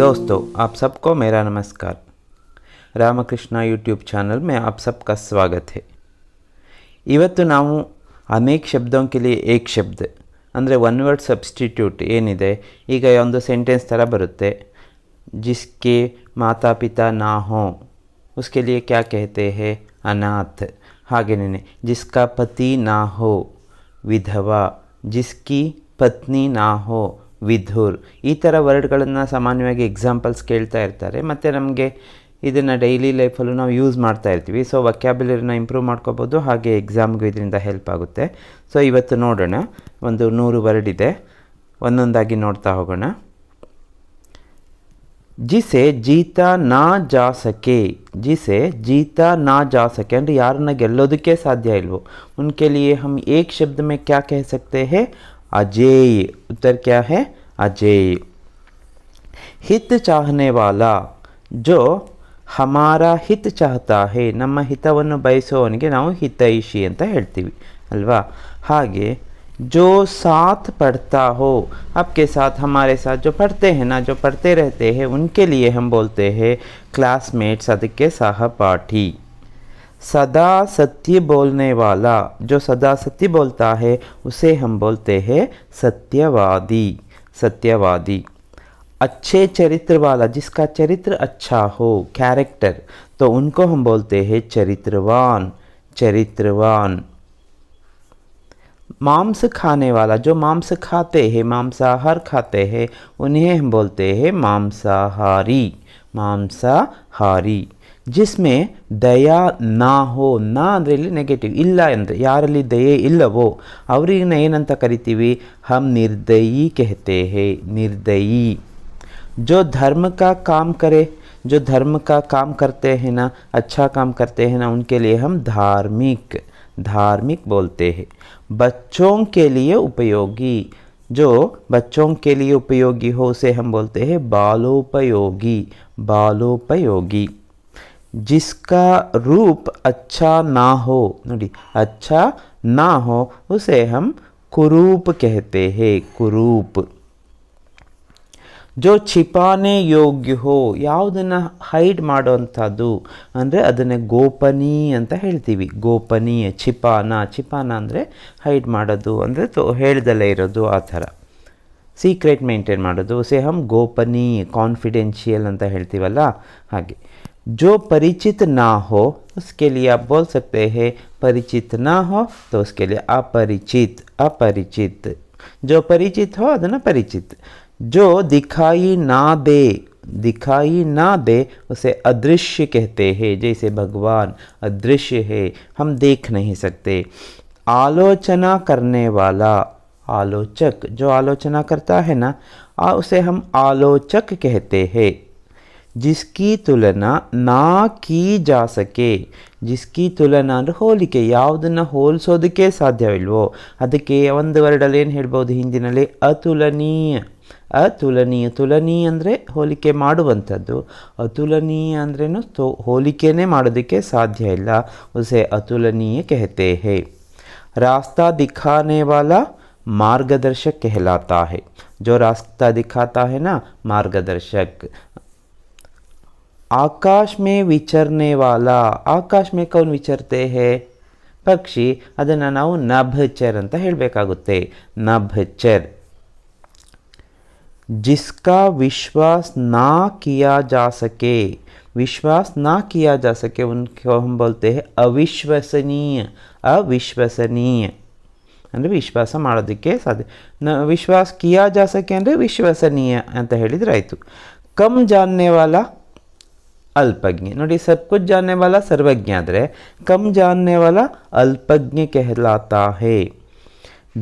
दोस्तों, आप सबको मेरा नमस्कार। रामकृष्ण यूट्यूब ಚಾನಲ್ में आप सबका स्वागत है। ಇವತ್ತು ನಾವು ಅನೇಕ ಶಬ್ದों के लिए एक शब्द ಅಂದರೆ ಒನ್ ವರ್ಡ್ ಸಬ್ಸ್ಟಿಟ್ಯೂಟ್ ಏನಿದೆ, ಈಗ ಒಂದು ಸೆಂಟೆನ್ಸ್ ಥರ ಬರುತ್ತೆ, जिसके माता पिता ना हो उसके लिए क्या कहते हैं, अनाथ। ಹಾಗೇನೇ जिसका पति ना हो विधवा, जिसकी पत्नी ना हो ವಿಧುರ್। ಈ ಥರ ವರ್ಡ್ಗಳನ್ನು ಸಾಮಾನ್ಯವಾಗಿ ಎಕ್ಸಾಂಪಲ್ಸ್ ಕೇಳ್ತಾ ಇರ್ತಾರೆ, ಮತ್ತು ನಮಗೆ ಇದನ್ನು ಡೈಲಿ ಲೈಫಲ್ಲೂ ನಾವು ಯೂಸ್ ಮಾಡ್ತಾ ಇರ್ತೀವಿ. ಸೊ ವೊಕ್ಯಾಬ್ಯುಲರಿನ ಇಂಪ್ರೂವ್ ಮಾಡ್ಕೋಬೋದು, ಹಾಗೆ ಎಕ್ಸಾಮ್ಗೂ ಇದರಿಂದ ಹೆಲ್ಪ್ ಆಗುತ್ತೆ. ಸೊ ಇವತ್ತು ನೋಡೋಣ, ಒಂದು 100 ವರ್ಡ್ ಇದೆ, ಒಂದೊಂದಾಗಿ ನೋಡ್ತಾ ಹೋಗೋಣ. ಜಿಸೆ ಜೀತಾ ನಾ ಜಾ ಸಕೆ, ಜಿಸೆ ಜೀತಾ ನಾ ಜಾ ಸಕೆ ಅಂದರೆ ಯಾರನ್ನ ಗೆಲ್ಲೋದಕ್ಕೆ ಸಾಧ್ಯ ಇಲ್ವೋ, ಉನ್ಕೆ ಲಿಯೆ ಹಮ್ ಏಕ್ ಶಬ್ದ में क्या कह सकते हैं, अजेय। उत्तर क्या है, अजेय। हित चाहने वाला, जो हमारा हित चाहता है, ನಮ್ಮ ಹಿತವನ್ನು ಬಯಸೋವನಿಗೆ ನಾವು ಹಿತೈಷಿ ಅಂತ ಹೇಳ್ತೀವಿ ಅಲ್ವಾ. ಹಾಗೆ जो साथ पढ़ता हो, आपके साथ हमारे साथ जो पढ़ते हैं ना, जो पढ़ते रहते हैं, उनके लिए हम बोलते हैं क्लासमेट्स, ಅದಕ್ಕೆ सहपाठी। सदा सत्य बोलने वाला, जो सदा सत्य बोलता है उसे हम बोलते हैं सत्यवादी, सत्यवादी। अच्छे चरित्र वाला, जिसका चरित्र अच्छा हो, कैरेक्टर, तो उनको हम बोलते हैं चरित्रवान, चरित्रवान। मांस खाने वाला, जो मांस खाते हैं, मांसाहार खाते हैं, उन्हें हम बोलते हैं मांसाहारी, मांसाहारी। जिसमें दया ना हो, ना ಅಂದರೆ ಇಲ್ಲಿ ನೆಗೆಟಿವ್, ಇಲ್ಲ ಅಂದರೆ ಯಾರಲ್ಲಿ ದಯೆ ಇಲ್ಲವೋ ಅವರಿಗೆ ಏನಂತ ಕರಿತೀವಿ, हम निर्दयी कहते हैं, निर्दयी। जो धर्म का काम करे, जो धर्म का काम करते हैं ना, अच्छा काम करते हैं ना, उनके लिए हम धार्मिक, धार्मिक बोलते हैं। बच्चों के लिए उपयोगी, जो बच्चों के लिए उपयोगी हो उसे हम बोलते हैं बालोपयोगी, बालोपयोगी। जिसका रूप अच्छा ना हो, नोडी अच्छा ना हो उसे हम कुरूप कहते हैं, कुरूप। जो छिपाने योग्य हो, ಯಾವುದನ್ನು ಹೈಡ್ ಮಾಡೋವಂಥದ್ದು ಅಂದರೆ ಅದನ್ನೇ ಗೋಪನೀಯ ಅಂತ ಹೇಳ್ತೀವಿ, ಗೋಪನೀಯ। छिपाना, छिपाना ಅಂದರೆ ಹೈಡ್ ಮಾಡೋದು, ಅಂದರೆ ಹೇಳ್ದಲ್ಲೇ ಇರೋದು, ಆ ಥರ ಸೀಕ್ರೆಟ್ ಮೇಂಟೈನ್ ಮಾಡೋದು, ಉಸೆ ಹಮ್ ಗೋಪನೀಯ, ಕಾನ್ಫಿಡೆನ್ಷಿಯಲ್ ಅಂತ ಹೇಳ್ತೀವಲ್ಲ ಹಾಗೆ। जो परिचित ना हो उसके लिए आप बोल सकते हैं परिचित ना हो, तो उसके लिए अपरिचित, अपरिचित। जो परिचित हो अदना परिचित। जो दिखाई ना दे, दिखाई ना दे उसे अदृश्य कहते हैं, जैसे भगवान अदृश्य है, हम देख नहीं सकते। आलोचना करने वाला, आलोचक, जो आलोचना करता है ना, उसे हम आलोचक कहते हैं। जिसकी तुलना ना की जा सके, जिसकी ತುಲನಾ ಅಂದರೆ ಹೋಲಿಕೆ, ಯಾವುದನ್ನು ಹೋಲಿಸೋದಕ್ಕೆ ಸಾಧ್ಯವಿಲ್ವೋ ಅದಕ್ಕೆ ಒಂದು ವರ್ಡಲ್ಲಿ ಏನು ಹೇಳ್ಬೋದು, ಹಿಂದಿನಲ್ಲಿ ಅತುಲನೀಯ, ಅತುಲನೀಯ, ತುಲನೀಯ ಅಂದರೆ ಹೋಲಿಕೆ ಮಾಡುವಂಥದ್ದು, ಅತುಲನೀಯ ಅಂದ್ರೇನು ಹೋಲಿಕೆನೇ ಮಾಡೋದಕ್ಕೆ ಸಾಧ್ಯ ಇಲ್ಲ, ಉಸೆ ಅತುಲನೀಯ कहते हैं। रास्ता दिखाने वाला मार्गदर्शक कहलाता है, जो रास्ता दिखाता है ना, मार्गदर्शक। आकाश में विचरने वाला, आकाश में कौन विचरते हैं, पक्षी, ಅದನ್ನು ನಾವು ನಭಚರ್ ಅಂತ ಹೇಳಬೇಕಾಗುತ್ತೆ, ನಭಚರ್। जिसका विश्वास ना किया जा सके, विश्वास ना किया जा सके उनको हम बोलते हैं अविश्वसनीय, अविश्वसनीय ಅಂದರೆ ವಿಶ್ವಾಸ ಮಾಡೋದಕ್ಕೆ ಸಾಧ್ಯ, ವಿಶ್ವಾಸ ಕಿಯಾ ಜಾ ಸಕೆ ಅಂದರೆ ವಿಶ್ವಸನೀಯ ಅಂತ ಹೇಳಿದ್ರೆ ಆಯಿತು। ಕಮ್ ಜಾನ್ನೆ ವಾಲಾ अल्पज्ञ, ನೋಡಿ सब कुछ जानने वाला सर्वज्ञ ಆದರೆ कम जानने वाला अल्पज्ञ कहलाता है।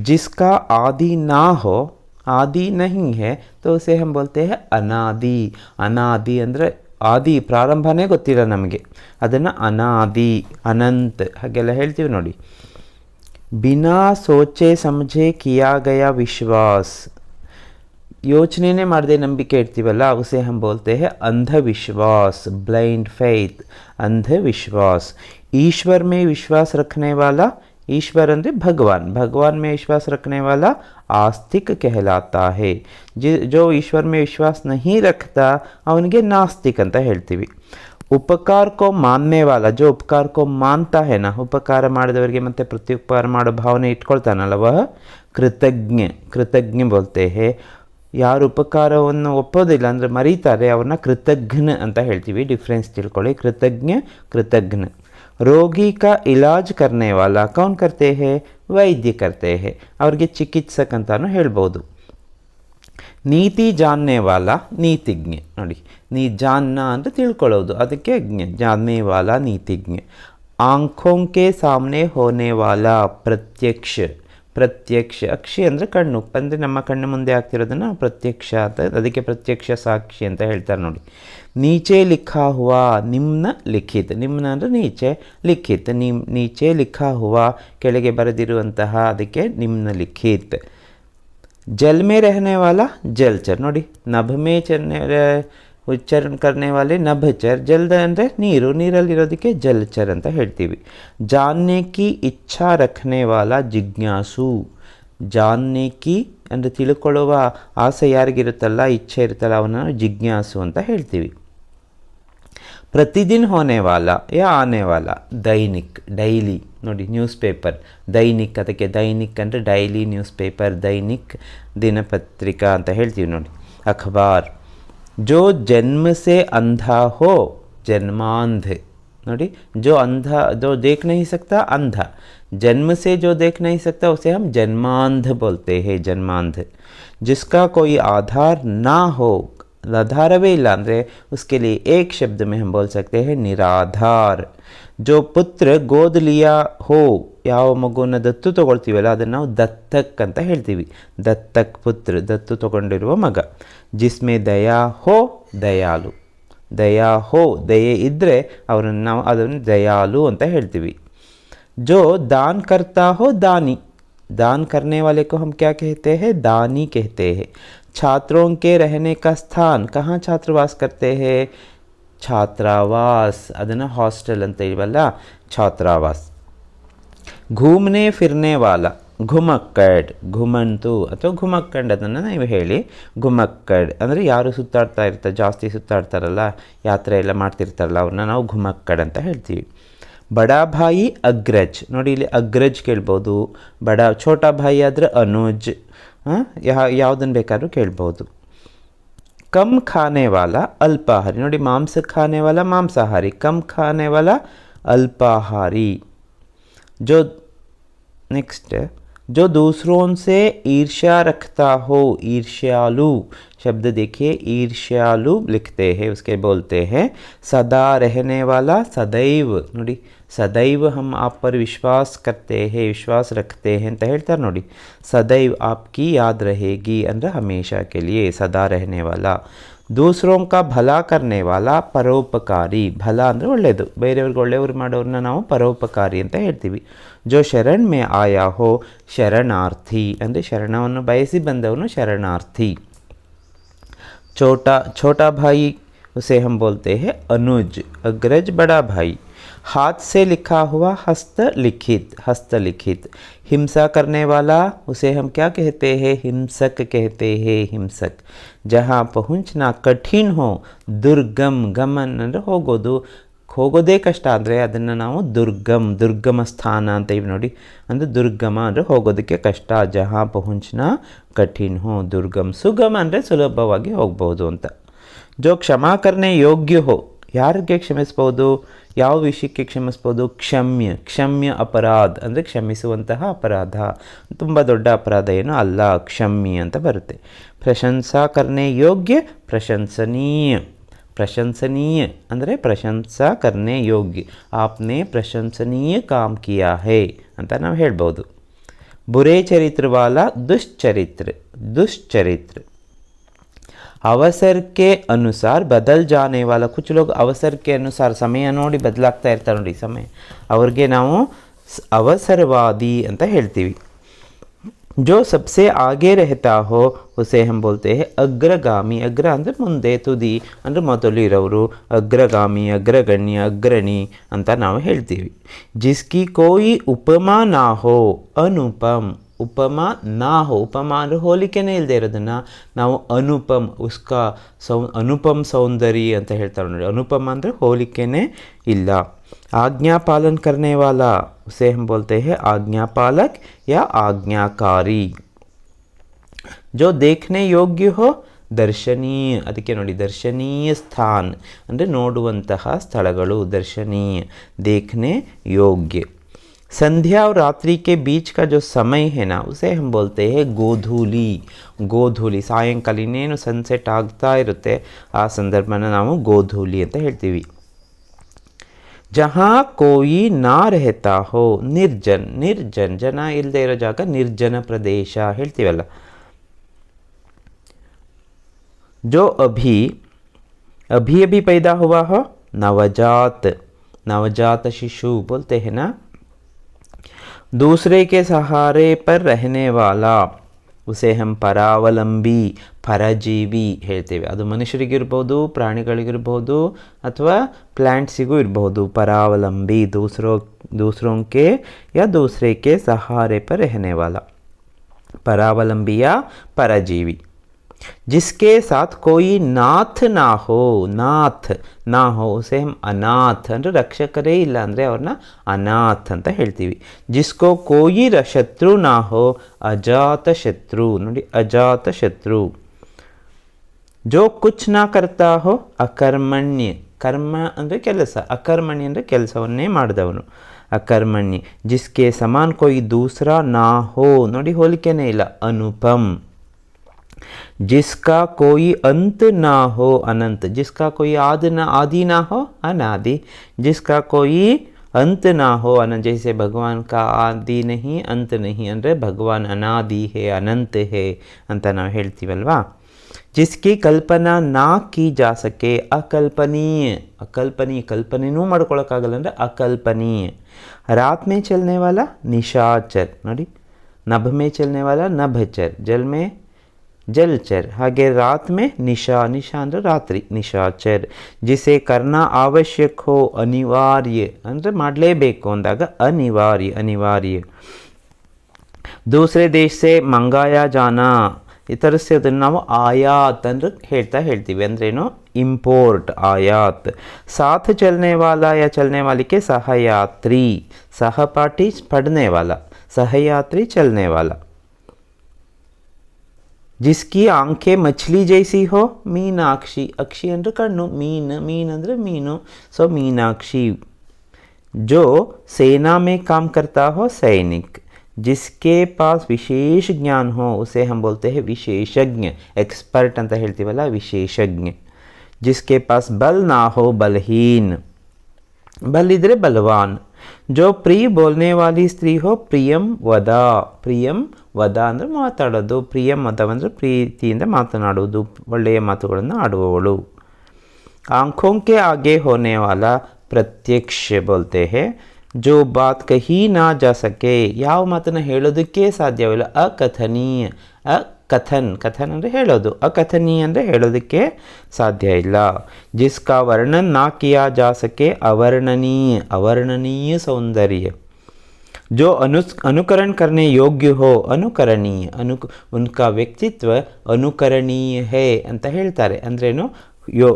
जिसका आदि ना हो, आदि नहीं है, तो उसे हम बोलते हैं अनादि, अनादि ಅಂದರೆ ಆದಿ ಪ್ರಾರಂಭನೇ ಗೊತ್ತಿಲ್ಲ ನಮಗೆ, ಅದನ್ನು ಅನಾದಿ, ಅನಂತ್ ಹಾಗೆಲ್ಲ ಹೇಳ್ತೀವಿ ನೋಡಿ। बिना सोचे समझे किया गया विश्वास, ಯೋಚನೆನೇ ಮಾಡದೆ ನಂಬಿಕೆ ಇಡ್ತೀವಲ್ಲ, उसे हम बोलते हैं अंधविश्वास, ब्लाइंड फेथ, अंधविश्वास। ईश्वर में विश्वास रखने वाला, ईश्वर ಅಂದರೆ भगवान, भगवान में विश्वास रखने वाला आस्तिक कहलाता है. जो ईश्वर में विश्वास नहीं रखता ಅವನಿಗೆ नास्तिक ಅಂತ ಹೇಳ್ತೀವಿ. ಉಪಕಾರ ಕೋ ಮಾನ್ನೆ ವಾಲ, जो उपकार को मानता है ना, ಉಪಕಾರ ಮಾಡಿದವರಿಗೆ ಮತ್ತೆ ಪ್ರತ್ಯುಪಕಾರ ಮಾಡೋ ಭಾವನೆ ಇಟ್ಕೊಳ್ತಾನಲ್ಲ, ವಹ ಕೃತಜ್ಞ. ಕೃತಜ್ಞ ಬೋಲ್ತೆ ಹೇ. ಯಾರು ಉಪಕಾರವನ್ನು ಒಪ್ಪೋದಿಲ್ಲ ಅಂದರೆ ಮರೀತಾರೆ ಅವ್ರನ್ನ ಕೃತಜ್ಞ ಅಂತ ಹೇಳ್ತೀವಿ. ಡಿಫ್ರೆನ್ಸ್ ತಿಳ್ಕೊಳ್ಳಿ, ಕೃತಜ್ಞ ಕೃತಜ್ಞ. ರೋಗಿ ಕಾ ಇಲಾಜ್ ಕರ್ನೆ ವಾಲ ಕೌನ್ ಕರ್ತೆ ಹೇ, ವೈದ್ಯ ಕರ್ತೆ ಹೇ, ಅವ್ರಿಗೆ ಚಿಕಿತ್ಸಕ್ ಅಂತಾನು ಹೇಳ್ಬೋದು. ನೀತಿ ಜಾನ್ನೆ ವಾಲ ನೀತಿಜ್ಞ. ನೋಡಿ, ಜಾನ್ನ ಅಂದರೆ ತಿಳ್ಕೊಳ್ಳೋದು, ಅದಕ್ಕೆ ಜ್ಞ. ಜಾನ್ನೆ ವಾಲ ನೀತಿಜ್ಞ. ಆಂಖೋಂ ಕೆ ಸಾಮ್ನೆ ಹೋನೆ ವಾಲ ಪ್ರತ್ಯಕ್ಷ. ಪ್ರತ್ಯಕ್ಷ ಅಕ್ಷಿ ಅಂದರೆ ಕಣ್ಣು, ಅಂದರೆ ನಮ್ಮ ಕಣ್ಣು ಮುಂದೆ ಆಗ್ತಿರೋದನ್ನು ಪ್ರತ್ಯಕ್ಷ ಅಂತ, ಅದಕ್ಕೆ ಪ್ರತ್ಯಕ್ಷ ಸಾಕ್ಷಿ ಅಂತ ಹೇಳ್ತಾರೆ. ನೋಡಿ, ನೀಚೆ ಲಿಖಾ ಹುವಾ ನಿಮ್ನ ಲಿಖಿತ್. ನಿಮ್ನ ಅಂದರೆ ನೀಚೆ, ಲಿಖಿತ್ ನೀಚೆ ಲಿಖಾ ಹುವಾ ಕೆಳಗೆ ಬರೆದಿರುವಂತಹ, ಅದಕ್ಕೆ ನಿಮ್ನ ಲಿಖಿತ್. ಜಲ್ ಮೇ ರಹನೆ ವಾಲ ಜಲ್ಚರ್. ನೋಡಿ, ನಭ ಮೇ ಉಚ್ಚಾರಣ ಕರ್ನೆ ವಾಲೆ ನಭಚರ್. ಜಲ್ದ ಅಂದರೆ ನೀರು, ನೀರಲ್ಲಿರೋದಕ್ಕೆ ಜಲ್ಚರ್ ಅಂತ ಹೇಳ್ತೀವಿ. ಜಾನ್ನೆ ಕಿ ಇಚ್ಛಾ ರಖನೆ ವಾಲ ಜಿಜ್ಞಾಸು. ಜಾನ್ನೆ ಕಿ ಅಂದರೆ ತಿಳ್ಕೊಳ್ಳುವ ಆಸೆ ಯಾರಿಗಿರುತ್ತಲ್ಲ, ಇಚ್ಛೆ ಇರುತ್ತಲ್ಲ, ಅವನ ಜಿಜ್ಞಾಸು ಅಂತ ಹೇಳ್ತೀವಿ. ಪ್ರತಿದಿನ ಹೋನೆ ವಾಲ ಯಾ ಆನೆ ವಾಲ ದೈನಿಕ್. ಡೈಲಿ. ನೋಡಿ, ನ್ಯೂಸ್ ಪೇಪರ್ ದೈನಿಕ್, ಅದಕ್ಕೆ ದೈನಿಕ್ ಅಂದರೆ ಡೈಲಿ ನ್ಯೂಸ್ ಪೇಪರ್, ದೈನಿಕ್ ದಿನಪತ್ರಿಕಾ ಅಂತ ಹೇಳ್ತೀವಿ. ನೋಡಿ, ಅಖಬಾರ್. जो जन्म से अंधा हो जन्मांध. ನೋಡಿ, जो अंधा, जो देख नहीं सकता अंधा. जन्म से जो देख नहीं सकता उसे हम जन्मांध बोलते हैं, जन्मांध. जिसका कोई आधार ना हो, आधारवे ಇಲ್ಲ ಅಂದರೆ उसके लिए एक शब्द में हम बोल सकते हैं निराधार. जो पुत्र गोद लिया हो, ಯಾವ ಮಗುವನ್ನು ದತ್ತು ತೊಗೊಳ್ತೀವಲ್ಲ ಅದನ್ನು ನಾವು ದತ್ತಕ್ ಅಂತ ಹೇಳ್ತೀವಿ. ದತ್ತಕ್ ಪುತ್ರ, ದತ್ತು ತೊಗೊಂಡಿರುವ ಮಗ. ಜಿಸ್ಮೆ ದಯಾ ಹೋ ದಯಾಲು. ದಯಾ ಹೋ, ದಯೆ ಇದ್ದರೆ ಅವರನ್ನು ನಾವು ಅದನ್ನು ದಯಾಲು ಅಂತ ಹೇಳ್ತೀವಿ. ಜೋ ದಾನ್ ಕರ್ತಾ ಹೋ ದಾನಿ. दान करने वाले को हम क्या कहते हैं, दानी कहते हैं. छात्रों के रहने का स्थान, कहाँ छात्रवास करते हैं, छात्रावास. ಅದನ್ನು ಹಾಸ್ಟೆಲ್ ಅಂತ ಇಲ್ವಲ್ಲ, ಛಾತ್ರಾವಾಸ್. घूमने फिरने वाला घुमक्कಡ್. घुमಂತು ಅಥವಾ घुमक्कಡ್ ಅದನ್ನು ನೀವು ಹೇಳಿ. घुमक्कಡ್ ಅಂದರೆ ಯಾರು ಸುತ್ತಾಡ್ತಾ ಇರ್ತಾರೆ, ಜಾಸ್ತಿ ಸುತ್ತಾಡ್ತಾರಲ್ಲ, ಯಾತ್ರೆ ಎಲ್ಲ ಮಾಡ್ತಿರ್ತಾರಲ್ಲ, ಅವ್ರನ್ನ ನಾವು घुमक्कಡ್ ಅಂತ ಹೇಳ್ತೀವಿ. ಬಡಾ ಭಾಯಿ ಅಗ್ರಜ್. ನೋಡಿ, ಇಲ್ಲಿ ಅಗ್ರಜ್ ಕೇಳ್ಬೋದು. ಛೋಟಾ ಭಾಯಿ ಆದರೆ ಅನುಜ್. ಯಾವುದನ್ನು ಬೇಕಾದ್ರೂ ಕೇಳ್ಬೋದು. ಕಮ್ ಖಾನೆ ವಾಲ ಅಲ್ಪಾಹಾರಿ. ನೋಡಿ, ಮಾಂಸ ಖಾನೆ ವಾಲ ಮಾಂಸಾಹಾರಿ, ಕಮ್ ಖಾನೆ ವಾಲ ಅಲ್ಪಾಹಾರಿ. जो नेक्स्ट, जो दूसरों से ईर्ष्या रखता हो, ईर्ष्यालु. शब्द देखिए, ईर्ष्यालु लिखते हैं, उसके बोलते हैं सदा रहने वाला सदैव. ನೋಡಿ, सदैव हम आप पर विश्वास करते हैं, विश्वास रखते हैं ಅಂತ ಹೇಳ್ತಾರೆ. ನೋಡಿ, सदैव आपकी याद रहेगी ಅಂದರೆ हमेशा के लिए, सदा रहने वाला. दूसरों का भला करने वाला ಪರೋಪಕಾರಿ. ಫಲ ಅಂದರೆ ಒಳ್ಳೆಯದು, ಬೇರೆಯವ್ರಿಗೆ ಒಳ್ಳೆಯವ್ರು ಮಾಡೋರನ್ನ ನಾವು ಪರೋಪಕಾರಿ ಅಂತ ಹೇಳ್ತೀವಿ. ಜೋ ಶರಣ್ ಮೇ ಆಯಾ ಹೋ ಶರಣಾರ್ಥಿ ಅಂದರೆ ಶರಣವನ್ನು ಬಯಸಿ ಬಂದವನು ಶರಣಾರ್ಥಿ. छोटा भाई उसे हम बोलते हैं अनुज. अग्रज बड़ा भाई. हाथ से लिखा हुआ हस्तलिखित. हस्तलिखित. हिंसा करने वाला उसे हम क्या कहते हैं, हिंसक कहते हैं, हिंसक. जहाँ पहुँचना कठिन हो, दुर्गम. गमन ಅಂದರೆ ಹೋಗೋದು, ಹೋಗೋದೇ ಕಷ್ಟ ಅಂದರೆ ಅದನ್ನು ನಾವು ದುರ್ಗಮ್, ದುರ್ಗಮ ಸ್ಥಾನ ಅಂತ ಇವಿ. ನೋಡಿ, ಅಂದರೆ ದುರ್ಗಮ ಅಂದರೆ ಹೋಗೋದಕ್ಕೆ ಕಷ್ಟ. ಜಹಾ ಪಹುಂಚ್ನಾ ಕಠಿನ್ ಹೋ, ದುರ್ಗಮ್. ಸುಗಮ ಅಂದರೆ ಸುಲಭವಾಗಿ ಹೋಗ್ಬೋದು ಅಂತ. ಜೋ ಕ್ಷಮಾ ಕರ್ನೆ ಯೋಗ್ಯ ಹೋ. ಯಾರಿಗೆ ಕ್ಷಮಿಸ್ಬೋದು, ಯಾವ ವಿಷಯಕ್ಕೆ ಕ್ಷಮಿಸ್ಬೋದು, ಕ್ಷಮ್ಯ. ಕ್ಷಮ್ಯ ಅಪರಾಧ ಅಂದರೆ ಕ್ಷಮಿಸುವಂತಹ ಅಪರಾಧ, ತುಂಬ ದೊಡ್ಡ ಅಪರಾಧ ಏನೂ ಅಲ್ಲ, ಕ್ಷಮ್ಯ ಅಂತ ಬರುತ್ತೆ. ಪ್ರಶಂಸಾ ಕರ್ನೆ ಯೋಗ್ಯ ಪ್ರಶಂಸನೀಯ. प्रशंसनीय ಅಂದರೆ ಪ್ರಶಂಸಾ ಕರ್ನೆ ಯೋಗ್ಯ. आपने प्रशंसनीय काम किया है ಅಂತ ನಾವು ಹೇಳ್ಬೋದು. बुरे चरित्र वाला दुष्चरित्र. दुष्चरित्र अवसर के अनुसार बदल जाने वाला. कुछ लोग अवसर के अनुसार ಸಮಯ ನೋಡಿ ಬದಲಾಗ್ತಾ ಇರ್ತಾರೆ. ನೋಡಿ, ಸಮಯ ಅವ್ರಿಗೆ ನಾವು ಅವಸರವಾದಿ ಅಂತ ಹೇಳ್ತೀವಿ. जो सबसे आगे रहता हो उसे हम बोलते हैं अग्रगामी. अग्र ಅಂದರೆ ಮುಂದೆ, ತುದಿ ಅಂದರೆ ಮೊದಲು ಇರೋರು. ಅಗ್ರಗಾಮಿ, ಅಗ್ರಗಣ್ಯ, ಅಗ್ರಣಿ ಅಂತ ನಾವು ಹೇಳ್ತೀವಿ. जिसकी कोई उपमा ना हो अनुपम. ಉಪಮಾ ನಾ ಹೋ, ಉಪಮಾ ಅಂದರೆ ಹೋಲಿಕೆನೇ ಇಲ್ಲದೆ ಇರೋದನ್ನು ನಾವು ಅನುಪಮ್ ಉಸ್ಕಾ ಅನುಪಮ್ ಸೌಂದರ್ಯ ಅಂತ ಹೇಳ್ತಾರೆ ನೋಡಿ. ಅನುಪಮ ಅಂದರೆ ಹೋಲಿಕೆನೇ ಇಲ್ಲ. आज्ञा पालन करने वाला उसे हम बोलते हैं आज्ञापालक या आज्ञाकारी. जो देखने योग्य हो ದರ್ಶನೀಯ, ಅದಕ್ಕೆ ನೋಡಿ ದರ್ಶನೀಯ ಸ್ಥಾನ್ ಅಂದರೆ ನೋಡುವಂತಹ ಸ್ಥಳಗಳು, ದರ್ಶನೀಯ देखने योग्य. संध्या और रात्रि के बीच का जो समय है ना उसे हम बोलते हैं ಗೋಧೂಲಿ. ಗೋಧೂಲಿ ಸಾಯಂಕಾಲ ಇನ್ನೇನು ಸನ್ಸೆಟ್ ಆಗ್ತಾ ಇರುತ್ತೆ ಆ ಸಂದರ್ಭನ ನಾವು ಗೋಧೂಲಿ ಅಂತ ಹೇಳ್ತೀವಿ. जहाँ कोई ना रहता हो निर्जन, निर्जन जन इಲ್ಲದೆ ಇರೋ ಜಾಗ ನಿರ್ಜನ ಪ್ರದೇಶ ಹೇಳ್ತೀವಲ್ಲ. जो अभी अभी अभी पैदा हुआ हो नवजात, नवजात शिशु बोलते हैं ना. दूसरे के सहारे पर रहने वाला उसे हम ಪರಾವಲಂಬಿ ಪರಜೀವಿ ಹೇಳ್ತೇವೆ. ಅದು ಮನುಷ್ಯರಿಗಿರ್ಬೋದು, ಪ್ರಾಣಿಗಳಿಗಿರ್ಬೋದು ಅಥವಾ ಪ್ಲ್ಯಾಂಟ್ಸಿಗೂ ಇರಬಹುದು. ಪರಾವಲಂಬಿ दूसरों के या दूसरे के सहारे पर रहने वाला परावलंबी या परजीवी. जिसके साथ कोई नाथ ना हो, नाथ ना हो उसे हम अनाथ ಅಂದರೆ ರಕ್ಷಕರೇ ಇಲ್ಲ ಅಂದರೆ ಅವ್ರನ್ನ ಅನಾಥ್ ಅಂತ ಹೇಳ್ತೀವಿ. जिसको कोई शत्रु ना हो अजात शत्रु, ನೋಡಿ अजात शत्रु. जो कुछ ना करता हो ಅಕರ್ಮಣ್ಯ, ಕರ್ಮ ಅಂದರೆ ಕೆಲಸ, ಅಕರ್ಮಣ್ಯ ಅಂದರೆ ಕೆಲಸವನ್ನೇ ಮಾಡಿದವನು ಅಕರ್ಮಣ್ಯ. जिसके समान कोई दूसरा ना हो, ನೋಡಿ ಹೋಲಿಕೆನೇ ಇಲ್ಲ ಅನುಪಮ್. जिसका कोई अंत ना हो अनंत, जिसका कोई आदि ना हो अनादि, जिसका कोई अंत ना हो अनंत. जैसे भगवान का आदि नहीं अंत नहीं ಅಂದರೆ भगवान अनादि है अनंत है ಅಂತ ನಾವು ಹೇಳ್ತೀವಲ್ವಾ. जिसकी कल्पना ना की जा सके अकल्पनीय, अकल्पनीय कल्पनेನೂ ಮಾಡ್ಕೊಳ್ಳೋಕ್ಕಾಗಲ್ಲ ಅಂದರೆ ಅಕಲ್ಪನೀಯ. रात में चलने वाला निशाचर, ನೋಡಿ नभ में चलने वाला नभचर, जल में जलचर. ಹಾಗೆ रात में निशा, निशा ಅಂದರೆ ರಾತ್ರಿ निशाचर. जिसे करना आवश्यक हो अनिवार्य ಅಂದರೆ ಮಾಡಲೇಬೇಕು ಅಂದಾಗ अनिवार्य, अनिवार्य. दूसरे देश से मंगाया जाना, ಈ ಥರಸಿ ಅದನ್ನು ನಾವು ಆಯಾತ್ ಅಂದರೆ ಹೇಳ್ತೀವಿ. ಅಂದ್ರೇನು ಇಂಪೋರ್ಟ್ ಆಯಾತ್. साथ चलने वाला या चलने वाली के सहयात्री, सहपाठी पढ़ने वाला, सहयात्री चलने वाला. जिसकी आंखें मछली जैसी हो मीनाक्षी, अक्षी ಅಂದರೆ ಕಣ್ಣು, मीन ಅಂದರೆ मीनू, सो मीनाक्षी. जो सेना में काम करता हो सैनिक. जिसके पास विशेष ज्ञान हो उसे हम बोलते हैं विशेषज्ञ, एक्सपर्ट ಅಂತ ಹೇಳ್ತೀವಲ್ಲ विशेषज्ञ. जिसके पास बल ना हो बलहीन, बल इधरे बलवान. जो प्रिय बोलने वाली स्त्री हो प्रियम वदा, प्रियम ವದ ಅಂದರೆ ಮಾತಾಡೋದು, ಪ್ರಿಯಂ ವದ ಅಂದರೆ ಪ್ರೀತಿಯಿಂದ ಮಾತನಾಡುವುದು, ಒಳ್ಳೆಯ ಮಾತುಗಳನ್ನು ಆಡುವವಳು. आँखों के आगे होने वाला प्रत्यक्ष बोलते हैं. जो बात कही ना जा सके, ಯಾವ ಮಾತನ್ನು ಹೇಳೋದಕ್ಕೆ ಸಾಧ್ಯವಿಲ್ಲ ಅಕಥನೀಯ. ಕಥನ್ ಅಂದರೆ ಹೇಳೋದು, ಅಕಥನೀಯ ಅಂದರೆ ಹೇಳೋದಕ್ಕೆ ಸಾಧ್ಯ ಇಲ್ಲ. जिसका वर्णन ना किया जा सके अवर्णनीय, अवर्णनीय सौंदर्य. जो अनुकरण करने योग्य हो अनुकरणीय, उनका ವ್ಯಕ್ತಿತ್ವ ಅನುಕರಣೀಯ ಹೇ ಅಂತ ಹೇಳ್ತಾರೆ. ಅಂದ್ರೇನು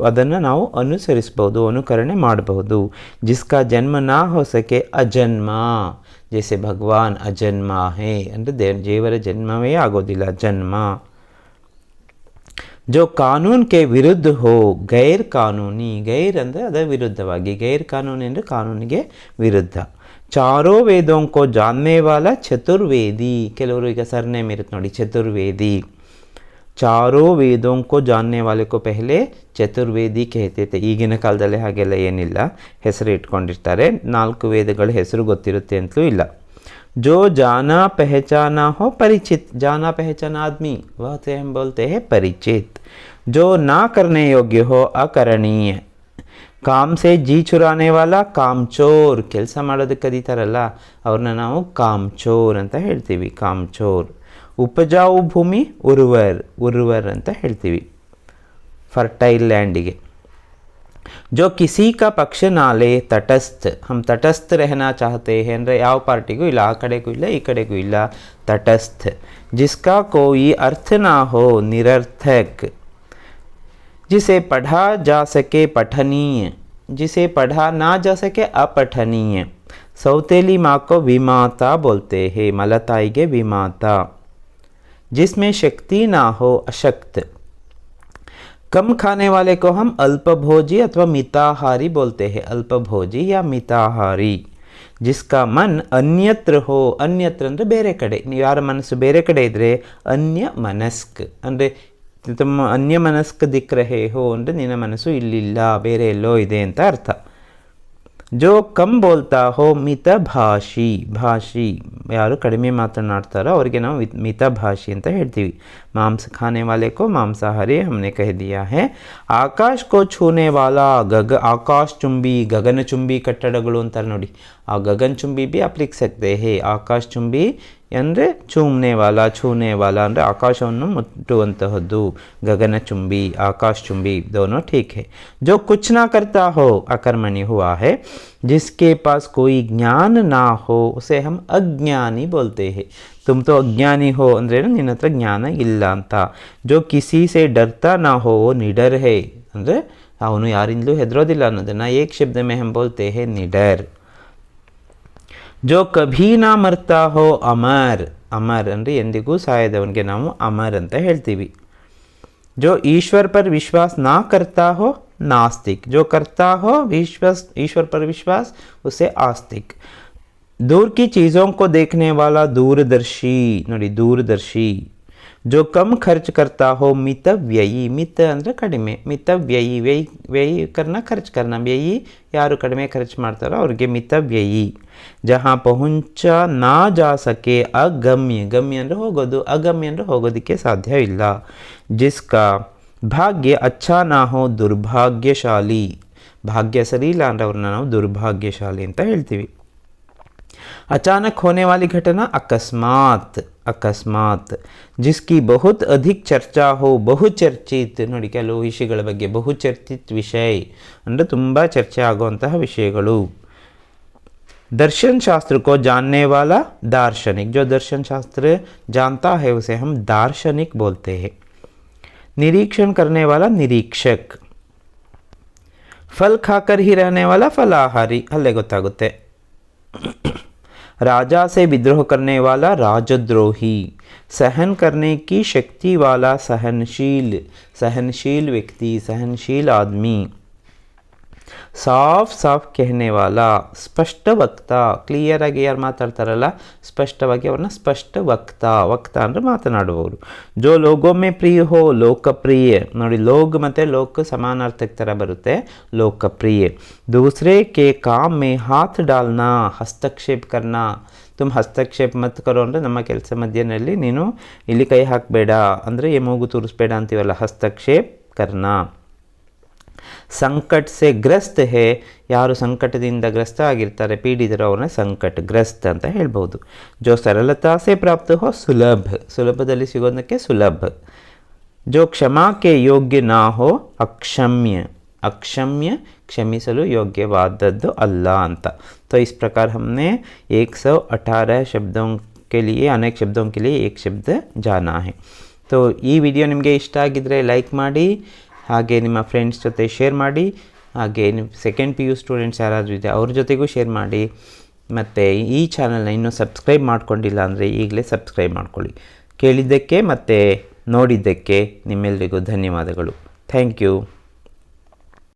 ಅದನ್ನು ನಾವು ಅನುಸರಿಸಬಹುದು, ಅನುಕರಣೆ ಮಾಡಬಹುದು. जिसका जन्म ना हो सके अजन्ಮ, जैसे भगवान अजन्मा है ಅಂದರೆ ದೇವರ ಜನ್ಮವೇ ಆಗೋದಿಲ್ಲ, ಜನ್ಮ. जो कानून के विरुद्ध हो गैर कानूनी, गैर ಅಂದರೆ ಅದರ ವಿರುದ್ಧವಾಗಿ, ಗೈರ್ ಕಾನೂನಿ ಅಂದರೆ ಕಾನೂನಿಗೆ ವಿರುದ್ಧ. चारों वेदों को जानने वाला चतुर्वेदी, ಕೆಲವರು ಈಗ ಸರ್ನೇಮ್ ಇರುತ್ತೆ ನೋಡಿ ಚತುರ್ವೇದಿ. चारों वेदों को जानने वाले को पहले ಚತುರ್ವೇದಿ कहते थे. ಈಗಿನ ಕಾಲದಲ್ಲಿ ಹಾಗೆಲ್ಲ ಏನಿಲ್ಲ, ಹೆಸರು ಇಟ್ಕೊಂಡಿರ್ತಾರೆ, 4 ವೇದಗಳ ಹೆಸರು ಗೊತ್ತಿರುತ್ತೆ ಅಂತಲೂ ಇಲ್ಲ. जो जाना पहचाना हो परिचित, जाना पहचाना आदमी वह से हम बोलते हैं परिचित. जो ना करने योग्य हो अकरणीय. काम से जी चुराने वाला ಕಾಮಚೋರ್, ಕೆಲಸ ಮಾಡೋದಕ್ಕೆ ಕದೀತಾರಲ್ಲ ಅವ್ರನ್ನ ನಾವು ಕಾಮಚೋರ್ ಅಂತ ಹೇಳ್ತೀವಿ, ಕಾಮಚೋರ್. ಉಪಜಾವು ಭೂಮಿ ಉರ್ವರ್ ಅಂತ ಹೇಳ್ತೀವಿ, ಫರ್ಟೈಲ್ ಲ್ಯಾಂಡಿಗೆ. जो किसी का पक्ष ना ले तटस्थ हम तटस्थ रहना चाहते हैं ಅಂದರೆ ಯಾವ ಪಾರ್ಟಿಗೂ ಇಲ್ಲ ಆ ಕಡೆಗೂ ಇಲ್ಲ ಈ ಕಡೆಗೂ ಇಲ್ಲ तटस्थ जिसका कोई अर्थ ना हो निरर्थक जिसे पढ़ा जा सके पठनीय जिसे पढ़ा ना जा सके अपठनीय सौतेली माँ को विमाता बोलते हैं मलताई विमाता जिसमें शक्ति ना हो अशक्त कम खाने वाले को हम अल्पभोजी अथवा मिताहारी बोलते हैं अल्पभोजी या मिताहारी जिसका मन अन्यत्र हो अन्यत्र ಅಂದರೆ ಬೇರೆ ಕಡೆ ನೀವು ಯಾರ ಮನಸ್ಸು ಬೇರೆ ಕಡೆ ಇದ್ದರೆ ಅನ್ಯ ಮನಸ್ಕ್ ಅಂದರೆ ತಮ್ಮ ಅನ್ಯ ಮನಸ್ಕ್ ದಿಕ್ ರಹೇ ಹೋ ಅಂದರೆ ನಿನ್ನ ಮನಸ್ಸು ಇಲ್ಲಿಲ್ಲ ಬೇರೆ ಎಲ್ಲೋ ಇದೆ ಅಂತ ಅರ್ಥ जो कम बोलता हो ಮಿತಭಾಷಿ ಭಾಷಿ ಯಾರು ಕಡಿಮೆ ಮಾತನಾಡ್ತಾರೋ ಅವರಿಗೆ ನಾವು ಮಿತಭಾಷಿ ಅಂತ ಹೇಳ್ತೀವಿ मांस खाने वाले को मांसाहारी हमने कह दिया है आकाश को छूने वाला आकाश चुंबी गगन चुंबी ಕಟ್ಟಡಗಳು ಅಂತಾರೆ ನೋಡಿ ಆ ಗಗನ್ ಚುಂಬಿ भी आप लिख सकते हैं आकाश चुंबी ಅಂದರೆ ಚೂಮ್ನೆ ವಾಲಾ छूने वाला ಅಂದರೆ ಆಕಾಶವನ್ನು ಮುಟ್ಟುವಂತಹದ್ದು ಗಗನ ಚುಂಬಿ ಆಕಾಶ ಚುಂಬಿ दोनों ठीक है जो कुछ ना करता हो अकर्मण्य हुआ है जिसके पास कोई ज्ञान ना हो उसे हम अज्ञानी बोलते हैं तुम तो अज्ञानी हो ಅಂದರೆ ನಿನ್ನ ಹತ್ರ ಜ್ಞಾನ ಇಲ್ಲ ಅಂತ जो किसी से डरता ना हो वो निडर है ಅಂದರೆ ಅವನು ಯಾರಿಂದಲೂ ಹೆದರೋದಿಲ್ಲ ಅನ್ನೋದನ್ನು एक शब्द में हम बोलते हैं निडर जो कभी ना मरता हो अमर अमर ಅಂದರೆ ಎಂದಿಗೂ ಸಾಯದವನಿಗೆ ನಾವು ಅಮರ್ ಅಂತ ಹೇಳ್ತೀವಿ जो ईश्वर पर विश्वास ना करता हो नास्तिक जो करता हो विश्वास ईश्वर पर विश्वास उसे आस्तिक दूर की चीज़ों को देखने वाला दूरदर्शी ನೋಡಿ दूरदर्शी जो कम खर्च करता हो ಮಿತವ್ಯಯಿ ಮಿತ ಅಂದರೆ ಕಡಿಮೆ ಮಿತವ್ಯಯಿ ವ್ಯಯಿ करना खर्च करना ವ್ಯಯಿ ಯಾರು ಕಡಿಮೆ ಖರ್ಚು ಮಾಡ್ತಾರೋ ಅವ್ರಿಗೆ ಮಿತವ್ಯಯಿ जहाँ पहुँचा ना जा सके अगम्य गम्य ಅಂದರೆ ಹೋಗೋದು ಅಗಮ್ಯ ಅಂದರೆ ಹೋಗೋದಕ್ಕೆ ಸಾಧ್ಯ ಇಲ್ಲ जिसका भाग्य अच्छा ना हो दुर्भाग्यशाली ಭಾಗ್ಯ ಸರಿ ಇಲ್ಲ ಅಂದರೆ ಅವ್ರನ್ನ ನಾವು ದುರ್ಭಾಗ್ಯಶಾಲಿ ಅಂತ ಹೇಳ್ತೀವಿ अचानक होने वाली घटना अकस्मात अकस्मात जिसकी बहुत अधिक चर्चा हो ಬಹುಚರ್ಚಿತ್ ನೋಡಿ ಕೆಲವು ವಿಷಯಗಳ ಬಗ್ಗೆ ಬಹುಚರ್ಚಿತ್ ವಿಷಯ ಅಂದರೆ ತುಂಬ ಚರ್ಚೆ ಆಗುವಂತಹ ವಿಷಯಗಳು दर्शन शास्त्र को जानने वाला दार्शनिक जो दर्शन शास्त्र जानता है उसे हम दार्शनिक बोलते हैं निरीक्षण करने वाला निरीक्षक फल खाकर ही रहने वाला फलाहारी अल्ले ಗೊತ್ತಾಗುತ್ತೆ राजा से विद्रोह करने वाला राजद्रोही सहन करने की शक्ति वाला सहनशील सहनशील व्यक्ति सहनशील आदमी साफ साफ कहने वाला स्पष्ट वक्ता क्लियर ಆಗಿ ಯಾರು ಮಾತಾಡ್ತಾರಲ್ಲ ಸ್ಪಷ್ಟವಾಗಿ ಅವ್ರನ್ನ ಸ್ಪಷ್ಟ ವಕ್ತಾ ವಕ್ತಾ ಅಂದರೆ ಮಾತನಾಡುವವರು जो लोगों में प्रिय हो लोकप्रिय ನೋಡಿ लोग ಮತ್ತು लोक समानार्थक ಥರ ಬರುತ್ತೆ लोकप्रिय दूसरे के काम में हाथ डालना हस्तक्षेप करना तुम हस्तक्षेप मत करो ಅಂದರೆ ನಮ್ಮ ಕೆಲಸ ಮಧ್ಯದಲ್ಲಿ ನೀನು ಇಲ್ಲಿ ಕೈ ಹಾಕಬೇಡ ಅಂದರೆ ಮೂಗು ತೂರಿಸಬೇಡ ಅಂತೀವಲ್ಲ हस्तक्षेप करना संकट से ग्रस्त है ಯಾರು ಸಂಕಟದಿಂದ ಗ್ರಸ್ತ ಆಗಿರ್ತಾರೆ ಪೀಡಿತರು ಅವ್ರನ್ನ ಸಂಕಟ ಗ್ರಸ್ತ ಅಂತ ಹೇಳ್ಬೋದು जो सरलता से प्राप्त हो सुलभ ಸುಲಭದಲ್ಲಿ ಸಿಗೋದಕ್ಕೆ ಸುಲಭ जो क्षमा के योग्य ना हो अक्षम्य अक्षम्य क्षमिसलु योग्यवादದ್ದು ಅಲ್ಲ ಅಂತ तो इस प्रकार हमने 118 शब्दों के लिए अनेक शब्दों के लिए एक शब्द जाना है तो ಈ ವಿಡಿಯೋ ನಿಮಗೆ ಇಷ್ಟ ಆಗಿದ್ರೆ ಲೈಕ್ ಮಾಡಿ ಹಾಗೆ ನಿಮ್ಮ ಫ್ರೆಂಡ್ಸ್ ಜೊತೆ ಶೇರ್ ಮಾಡಿ ಹಾಗೆ ಸೆಕೆಂಡ್ PU ಸ್ಟೂಡೆಂಟ್ಸ್ ಯಾರಾದರೂ ಇದೆ ಅವ್ರ ಜೊತೆಗೂ ಶೇರ್ ಮಾಡಿ ಮತ್ತು ಈ ಚಾನಲ್ನ ಇನ್ನೂ ಸಬ್ಸ್ಕ್ರೈಬ್ ಮಾಡ್ಕೊಂಡಿಲ್ಲ ಅಂದರೆ ಈಗಲೇ ಸಬ್ಸ್ಕ್ರೈಬ್ ಮಾಡ್ಕೊಳ್ಳಿ ಕೇಳಿದ್ದಕ್ಕೆ ಮತ್ತು ನೋಡಿದ್ದಕ್ಕೆ ನಿಮ್ಮೆಲ್ಲರಿಗೂ ಧನ್ಯವಾದಗಳು ಥ್ಯಾಂಕ್ ಯು